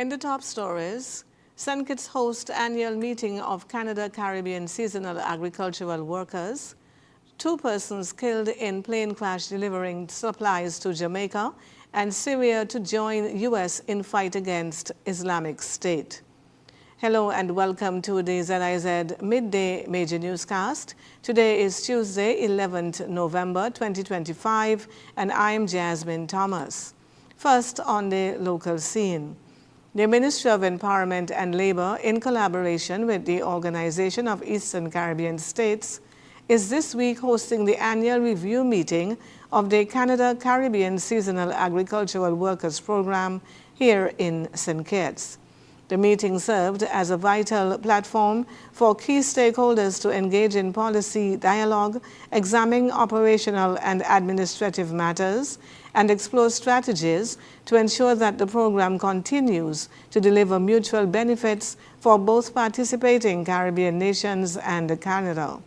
In the top stories, St. Kitts hosts annual meeting of Canada-Caribbean seasonal agricultural workers. 2 persons killed in plane crash delivering supplies to Jamaica, and Syria to join U.S. in fight against Islamic State. Hello and welcome to the ZIZ Midday Major Newscast. Today is Tuesday, 11th November 2025, and I am Jasmine Thomas. First on the local scene. The Ministry of Empowerment and Labor, in collaboration with the Organization of Eastern Caribbean States, is this week hosting the annual review meeting of the Canada-Caribbean Seasonal Agricultural Workers Program here in St. Kitts. The meeting served as a vital platform for key stakeholders to engage in policy dialogue, examine operational and administrative matters, and explore strategies to ensure that the program continues to deliver mutual benefits for both participating Caribbean nations and Canada.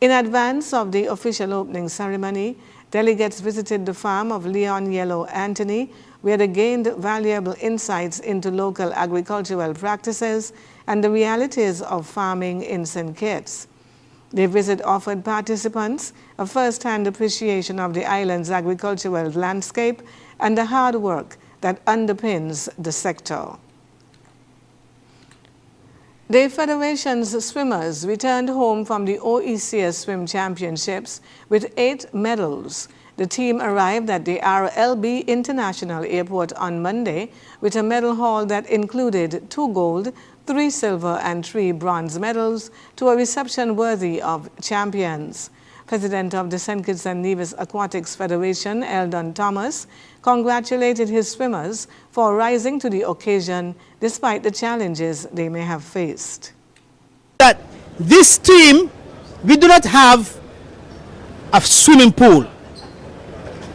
In advance of the official opening ceremony, delegates visited the farm of Leon Yellow Anthony, where they gained valuable insights into local agricultural practices and the realities of farming in St. Kitts. The visit offered participants a first-hand appreciation of the island's agricultural landscape and the hard work that underpins the sector. The Federation's swimmers returned home from the OECS Swim Championships with 8 medals. The team arrived at the RLB International Airport on Monday with a medal haul that included 2 gold, 3 silver and 3 bronze medals to a reception worthy of champions. President of the St. Kitts and Nevis Aquatics Federation, Eldon Thomas, congratulated his swimmers for rising to the occasion despite the challenges they may have faced. That this team, we do not have a swimming pool.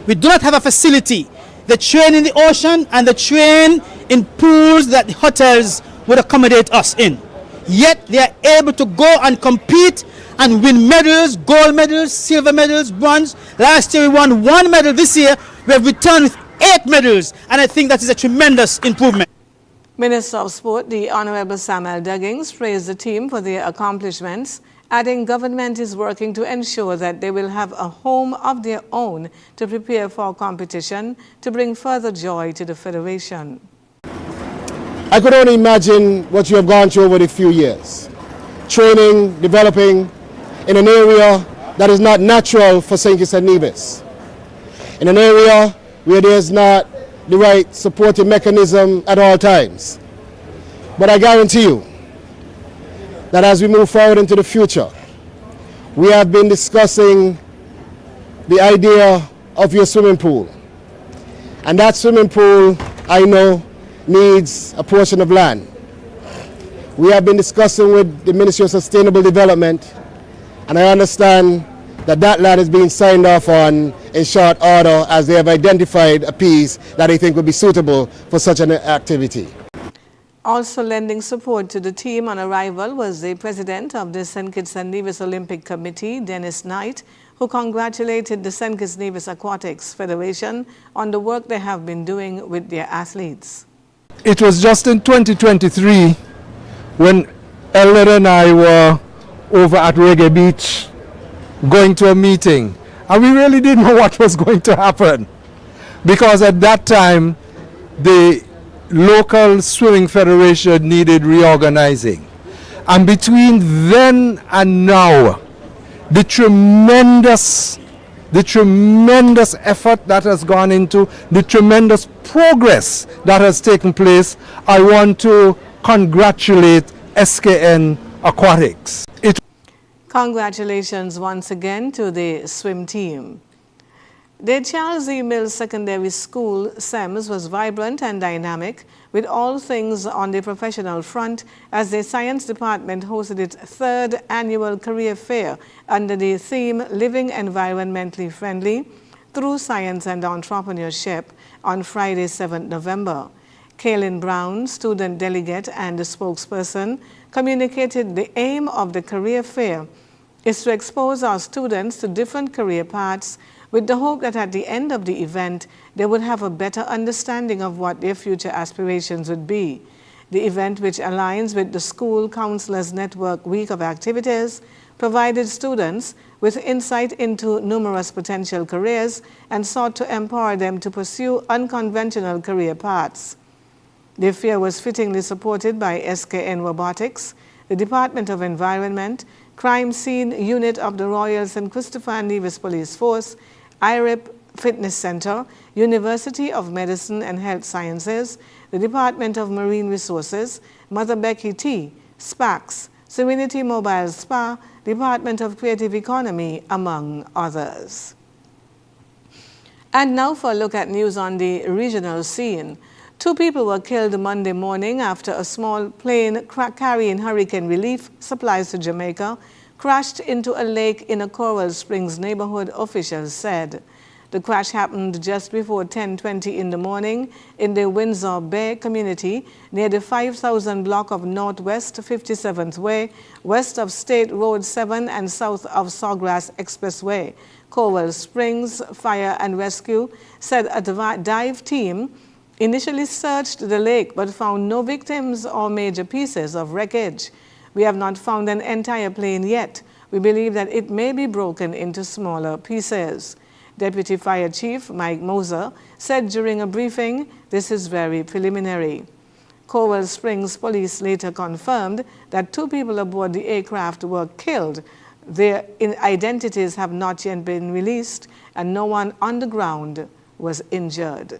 We do not have a facility. They train in the ocean and they train in pools that the hotels would accommodate us in. Yet they are able to go and compete and win medals, gold medals, silver medals, bronze. Last year we won 1 medal. This year we have returned with 8 medals, and I think that is a tremendous improvement. Minister of Sport, the Honorable Samuel Duggins, praised the team for their accomplishments, adding government is working to ensure that they will have a home of their own to prepare for competition to bring further joy to the Federation. I could only imagine what you have gone through over the few years. Training, developing in an area that is not natural for St. Kitts and Nevis. In an area where there's not the right supporting mechanism at all times. But I guarantee you that as we move forward into the future, we have been discussing the idea of your swimming pool. And that swimming pool, I know, needs a portion of land. We have been discussing with the Ministry of Sustainable Development, and I understand that that land is being signed off on in short order as they have identified a piece that they think would be suitable for such an activity. Also lending support to the team on arrival was the president of the St. Kitts and Nevis Olympic Committee, Dennis Knight, who congratulated the St. Kitts Nevis Aquatics Federation on the work they have been doing with their athletes. It was just in 2023 when Elder and I were over at Reggae Beach going to a meeting, and we really didn't know what was going to happen, because at that time the local swimming federation needed reorganizing, and between then and now the tremendous effort that has gone into, the tremendous progress that has taken place, I want to congratulate SKN Aquatics. Congratulations once again to the swim team. The Charles E. Mills Secondary School, SEMS, was vibrant and dynamic with all things on the professional front as the Science Department hosted its 3rd annual career fair under the theme Living Environmentally Friendly Through Science and Entrepreneurship on Friday, 7th November. Kaylin Brown, student delegate and the spokesperson, communicated the aim of the career fair is to expose our students to different career paths with the hope that at the end of the event, they would have a better understanding of what their future aspirations would be. The event, which aligns with the School Counselors Network Week of Activities, provided students with insight into numerous potential careers and sought to empower them to pursue unconventional career paths. The fair was fittingly supported by SKN Robotics, the Department of Environment, Crime Scene Unit of the Royal St. Christopher and Nevis Police Force, IRIP Fitness Center, University of Medicine and Health Sciences, the Department of Marine Resources, Mother Becky T, SPACS, Serenity Mobile Spa, Department of Creative Economy, among others. And now for a look at news on the regional scene. 2 people were killed Monday morning after a small plane carrying hurricane relief supplies to Jamaica crashed into a lake in a Coral Springs neighborhood, officials said. The crash happened just before 10:20 in the morning in the Windsor Bay community near the 5000 block of Northwest 57th Way, west of State Road 7 and south of Sawgrass Expressway. Coral Springs Fire and Rescue said a dive team initially searched the lake but found no victims or major pieces of wreckage. We have not found an entire plane yet. We believe that it may be broken into smaller pieces. Deputy Fire Chief Mike Moser said during a briefing, this is very preliminary. Coral Springs police later confirmed that 2 people aboard the aircraft were killed. Their identities have not yet been released and no one on the ground was injured.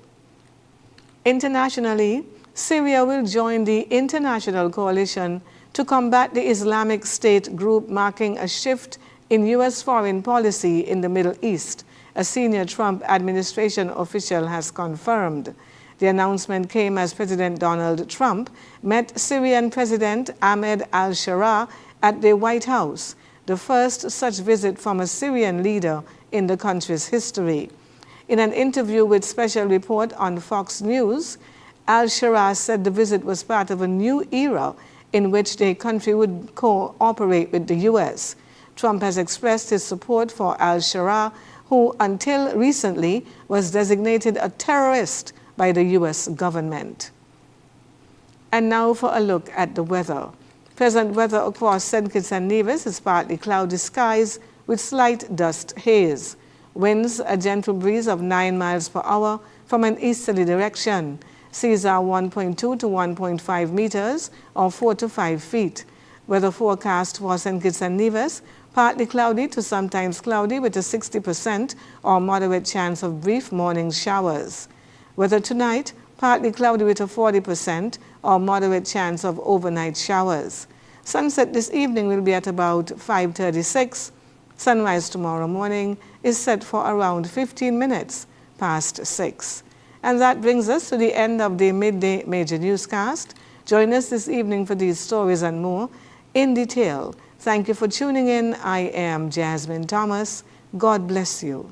Internationally, Syria will join the international coalition to combat the Islamic State group, marking a shift in U.S. foreign policy in the Middle East, a senior Trump administration official has confirmed. The announcement came as President Donald Trump met Syrian President Ahmed al-Sharaa at the White House, the first such visit from a Syrian leader in the country's history. In an interview with Special Report on Fox News, al-Sharaa said the visit was part of a new era in which the country would cooperate with the U.S. Trump has expressed his support for al-Sharaa, who until recently was designated a terrorist by the U.S. government. And now for a look at the weather. Present weather across St. Kitts and Nevis is partly cloudy skies with slight dust haze. Winds a gentle breeze of 9 miles per hour from an easterly direction. Seas are 1.2 to 1.5 meters or 4 to 5 feet. Weather forecast for St. Kitts and Nevis: partly cloudy to sometimes cloudy with a 60% or moderate chance of brief morning showers. Weather tonight: partly cloudy with a 40% or moderate chance of overnight showers. Sunset this evening will be at about 5:36. Sunrise tomorrow morning is set for around 15 minutes past 6. And that brings us to the end of the Midday Major Newscast. Join us this evening for these stories and more in detail. Thank you for tuning in. I am Jasmine Thomas. God bless you.